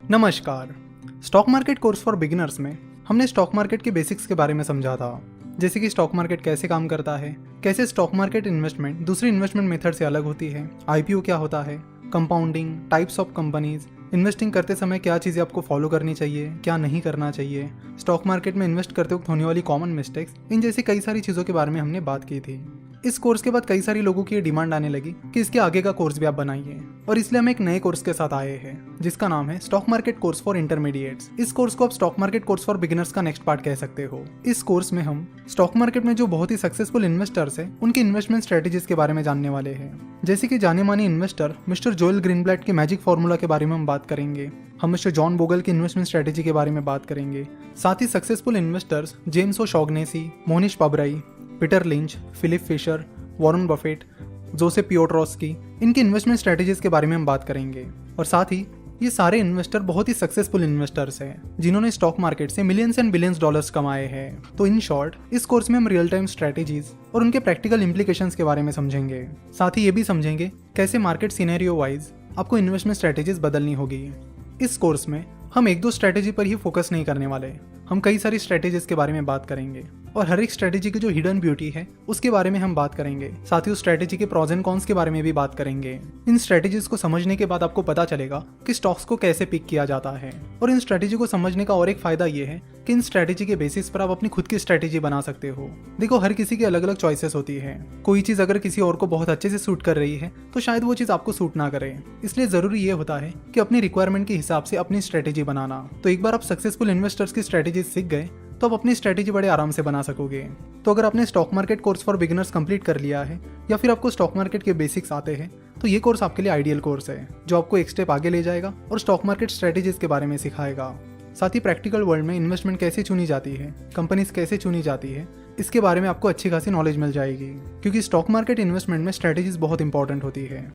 नमस्कार। Stock market course for beginners में हमने स्टॉक मार्केट के बेसिक्स के बारे में समझा था, जैसे कि स्टॉक मार्केट कैसे काम करता है, कैसे स्टॉक मार्केट इन्वेस्टमेंट दूसरी इन्वेस्टमेंट मेथड से अलग होती है, आईपीओ क्या होता है, compounding, types of companies, investing करते समय क्या चीज़ें आपको फॉलो करनी चाहिए, क्या नहीं करना चाहिए, स्टॉक मार्केट में इन्वेस्ट करते वक्त होने वाली कॉमन मिस्टेक्स, इन जैसी कई सारी चीज़ों के बारे में हमने बात की थी। इस कोर्स के बाद कई सारी लोगों की ये डिमांड आने लगी कि इसके आगे का कोर्स भी आप बनाइए, और इसलिए हम एक नए कोर्स के साथ आए हैं जिसका नाम है stock market course for intermediates. इस कोर्स को आप stock market course for beginners का नेक्स्ट पार्ट कह सकते हो। इस कोर्स में हम स्टॉक मार्केट में जो बहुत ही सक्सेसफुल इन्वेस्टर्स हैं उनकी इन्वेस्टमेंट स्ट्रेटेजीज के बारे में जानने वाले हैं। जैसे कि जाने माने इन्वेस्टर मिस्टर जोएल ग्रीनब्लैट के मैजिक फॉर्मूला के बारे में हम बात करेंगे, हम मिस्टर जॉन बोगल की इन्वेस्टमेंट स्ट्रेटेजी के बारे में बात करेंगे, साथ ही successful investors James O'Shaughnessy, Monish Pabrai, Peter Lynch, Philip Fisher, Warren Buffett, Joseph Piotroski, इनकी इन्वेस्टमेंट स्ट्रेटेजीज के बारे में हम बात करेंगे। और साथ ही ये सारे इन्वेस्टर बहुत ही सक्सेसफुल इन्वेस्टर्स हैं जिन्होंने स्टॉक मार्केट से मिलियंस एंड बिलियंस डॉलर्स कमाए हैं। तो इन शॉर्ट इस कोर्स में हम रियल टाइम स्ट्रेटेजीज और उनके प्रैक्टिकल इंप्लीकेशंस के बारे में समझेंगे। साथ ही ये भी समझेंगे कैसे मार्केट सिनेरियो वाइज आपको इन्वेस्टमेंट स्ट्रेटेजीज बदलनी होगी। इस कोर्स में हम एक दो स्ट्रेटेजी पर ही फोकस नहीं करने वाले, हम कई सारी स्ट्रेटेजीज के बारे में बात करेंगे और हर एक स्ट्रेटेजी की जो हिडन ब्यूटी है उसके बारे में हम बात करेंगे। साथ ही उस स्ट्रेटेजी के प्रॉज एंड कॉन्स के बारे में भी बात करेंगे। इन स्ट्रेटेजीज को समझने के बाद आपको पता चलेगा कि स्टॉक्स को कैसे पिक किया जाता है। और इन स्ट्रेटेजी को समझने का और एक फायदा ये है कि इन स्ट्रेटेजी के बेसिस पर आप अपनी खुद की स्ट्रेटेजी बना सकते हो। देखो, हर किसी की अलग अलग चॉइसेस होती है। कोई चीज़ अगर किसी और को बहुत अच्छे से सूट कर रही है तो शायद वो चीज़ आपको सूट ना करे। इसलिए ज़रूरी ये होता है कि अपनी रिक्वायरमेंट के हिसाब से अपनी स्ट्रेटेजी बनाना। तो एक बार आप सक्सेसफुल इन्वेस्टर्स की स्ट्रेटेजी सीख गए तो आप अपनी स्ट्रेटेजी बड़े आराम से बना सकोगे। तो अगर आपने stock market course for beginners complete कर लिया है या फिर आपको स्टॉक मार्केट के बेसिक्स आते हैं तो ये कोर्स आपके लिए आइडियल कोर्स है जो आपको एक स्टेप आगे ले जाएगा और स्टॉक मार्केट स्ट्रेटेजीज के बारे में सिखाएगा। साथ ही प्रैक्टिकल वर्ल्ड में इन्वेस्टमेंट कैसे चुनी जाती है, कंपनीज कैसे चुनी जाती है, इसके बारे में आपको अच्छी खासी नॉलेज मिल जाएगी, क्योंकि स्टॉक मार्केट इन्वेस्टमेंट में स्ट्रेटेजीज बहुत इंपॉर्टेंट होती है।